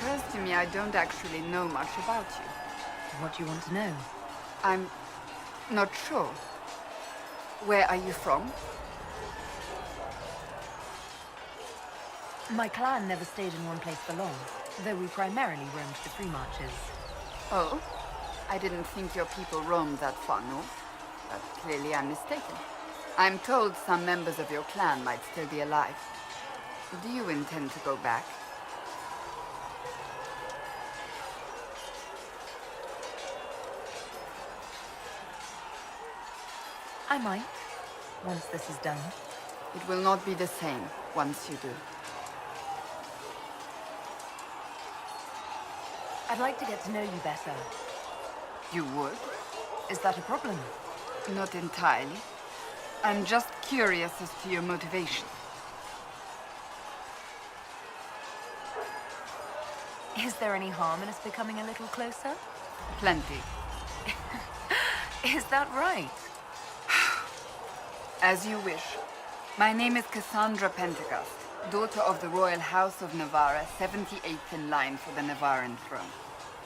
occurs to me I don't actually know much about you. What do you want to know? I'm not sure. Where are you from? My clan never stayed in one place for long, though we primarily roamed the free marches. Oh? I didn't think your people roamed that far north, but clearly I'm mistaken. I'm told some members of your clan might still be alive. Do you intend to go back? I might, once this is done. It will not be the same once you do. I'd like to get to know you better. You would? Is that a problem? Not entirely. I'm just curious as to your motivation. Is there any harm in us becoming a little closer? Plenty. Is that right? As you wish. My name is Cassandra Pentecost, daughter of the Royal House of Navarra, 78th in line for the Navarran throne.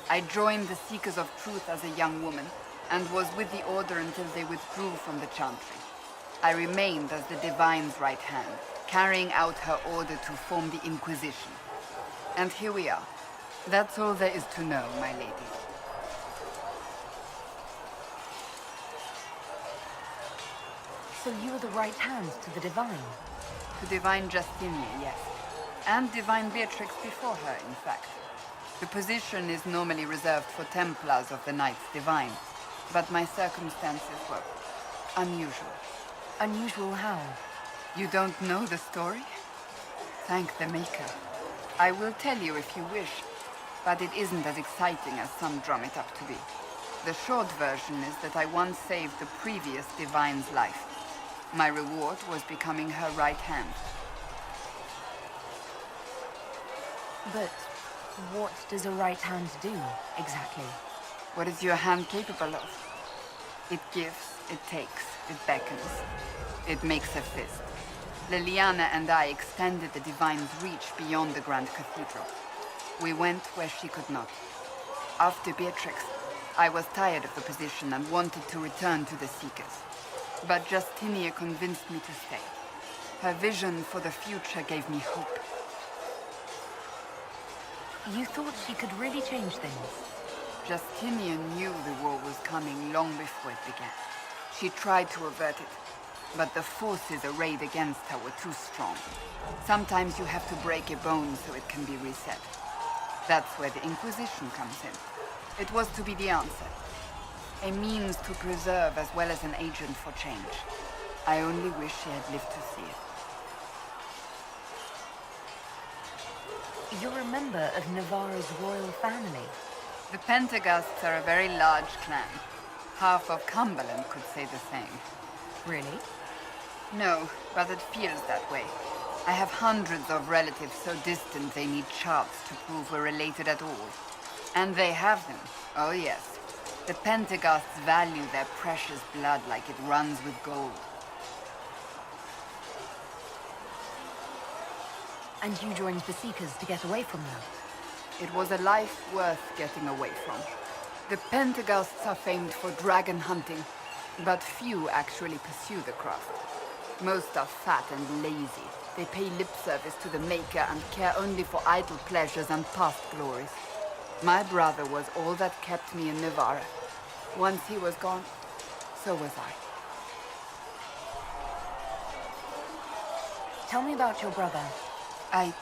I joined the Seekers of Truth as a young woman, and was with the Order until they withdrew from the Chantry. I remained as the Divine's right hand, carrying out her order to form the Inquisition. And here we are. That's all there is to know, my lady. So you are the right hand to the Divine? To Divine Justinia, yes. And Divine Beatrix before her, in fact. The position is normally reserved for Templars of the Knights Divine, but my circumstances were unusual. Unusual how? You don't know the story? Thank the Maker. I will tell you if you wish, but it isn't as exciting as some drum it up to be. The short version is that I once saved the previous Divine's life. My reward was becoming her right hand. But what does a right hand do, exactly? What is your hand capable of? It gives, it takes, it beckons. It makes a fist. Liliana and I extended the Divine's reach beyond the Grand Cathedral. We went where she could not. After Beatrix, I was tired of the position and wanted to return to the Seekers. But Justinia convinced me to stay. Her vision for the future gave me hope. You thought she could really change things? Justinia knew the war was coming long before it began. She tried to avert it, but the forces arrayed against her were too strong. Sometimes you have to break a bone so it can be reset. That's where the Inquisition comes in. It was to be the answer. A means to preserve as well as an agent for change. I only wish she had lived to see it. You're a member of Navarra's royal family. The Pentecosts are a very large clan. Half of Cumberland could say the same. Really? No, but it feels that way. I have hundreds of relatives so distant they need charts to prove we're related at all. And they have them. Oh yes. The Pentecosts value their precious blood like it runs with gold. And you joined the Seekers to get away from them? It was a life worth getting away from. The Pentecosts are famed for dragon hunting, but few actually pursue the craft. Most are fat and lazy. They pay lip service to the Maker and care only for idle pleasures and past glories. My brother was all that kept me in Navarra. Once he was gone, so was I. Tell me about your brother. I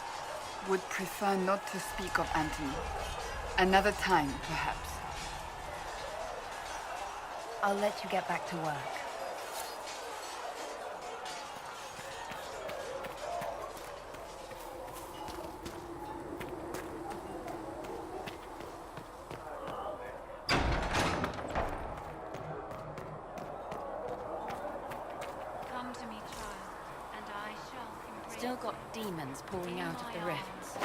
would prefer not to speak of Anthony. Another time, perhaps. I'll let you get back to work. Come to me, child, and I shall embrace. Still got demons pouring out of the rifts.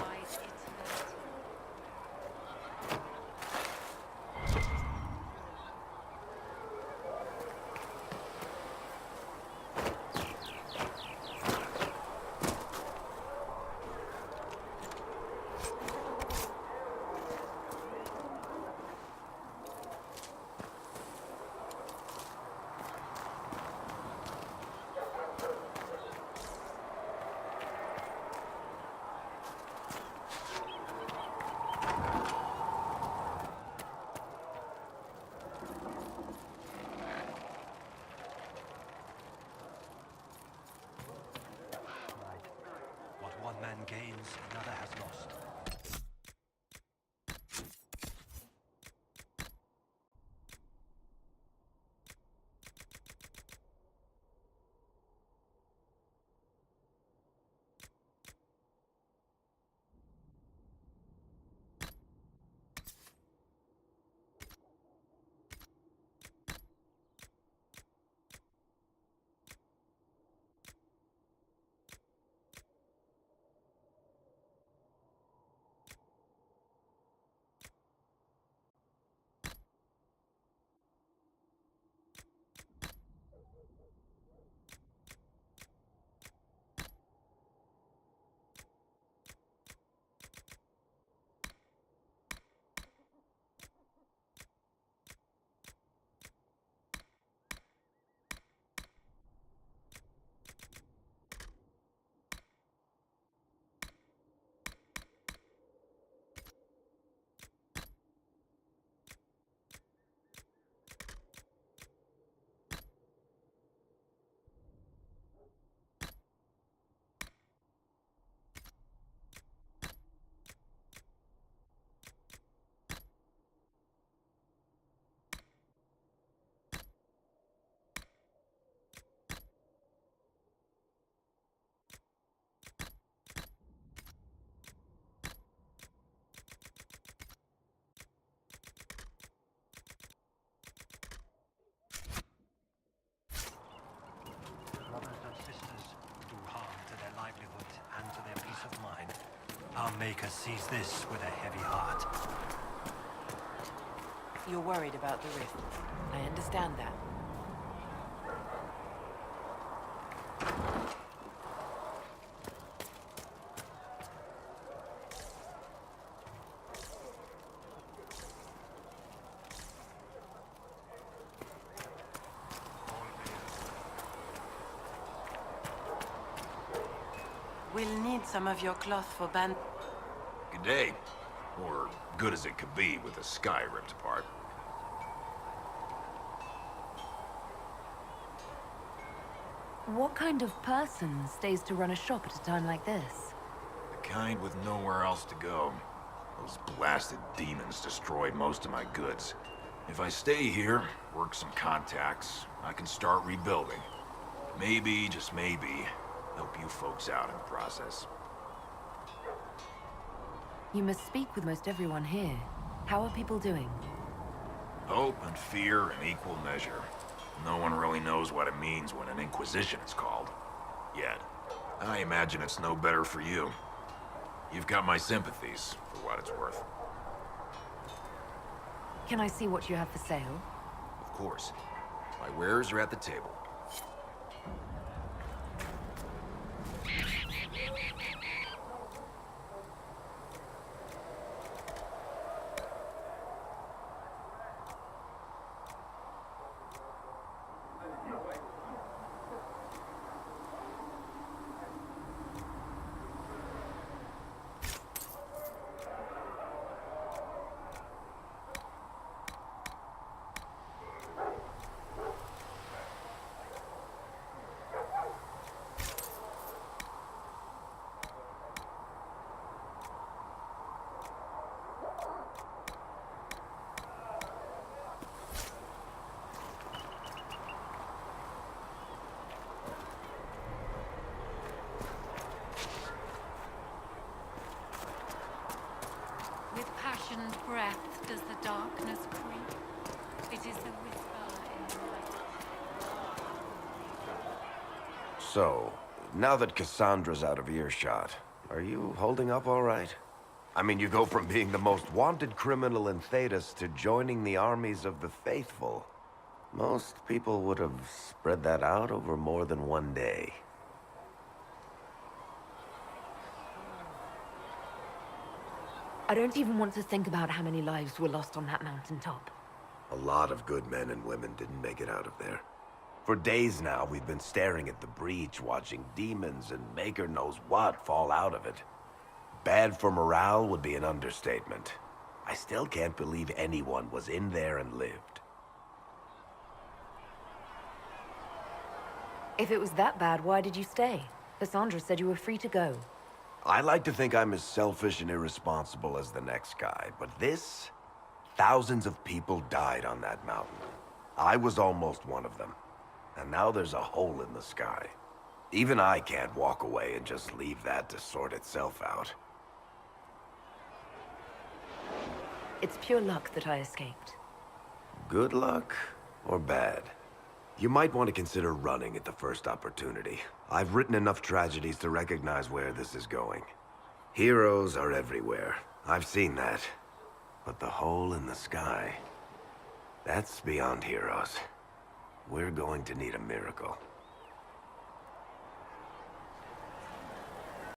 gains, another has lost. Brothers and sisters do harm to their livelihood and to their peace of mind. Our Maker sees this with a heavy heart. You're worried about the rift. I understand that. We'll need some of your cloth for band. Good day. Or good as it could be with the sky ripped apart. What kind of person stays to run a shop at a time like this? The kind with nowhere else to go. Those blasted demons destroyed most of my goods. If I stay here, work some contacts, I can start rebuilding. Maybe, just maybe, help you folks out in the process. You must speak with most everyone here. How are people doing? Hope and fear in equal measure. No one really knows what it means when an Inquisition is called. Yet. I imagine it's no better for you. You've got my sympathies, for what it's worth. Can I see what you have for sale? Of course. My wares are at the table. With passion's breath does the darkness creep. It is the whisper in the night. So, now that Cassandra's out of earshot, are you holding up all right? I mean, you go from being the most wanted criminal in Thedas to joining the armies of the faithful. Most people would have spread that out over more than one day. I don't even want to think about how many lives were lost on that mountaintop. A lot of good men and women didn't make it out of there. For days now, we've been staring at the breach, watching demons and Maker knows what fall out of it. Bad for morale would be an understatement. I still can't believe anyone was in there and lived. If it was that bad, why did you stay? Cassandra said you were free to go. I like to think I'm as selfish and irresponsible as the next guy, but this... Thousands of people died on that mountain. I was almost one of them. And now there's a hole in the sky. Even I can't walk away and just leave that to sort itself out. It's pure luck that I escaped. Good luck or bad? You might want to consider running at the first opportunity. I've written enough tragedies to recognize where this is going. Heroes are everywhere. I've seen that. But the hole in the sky... that's beyond heroes. We're going to need a miracle.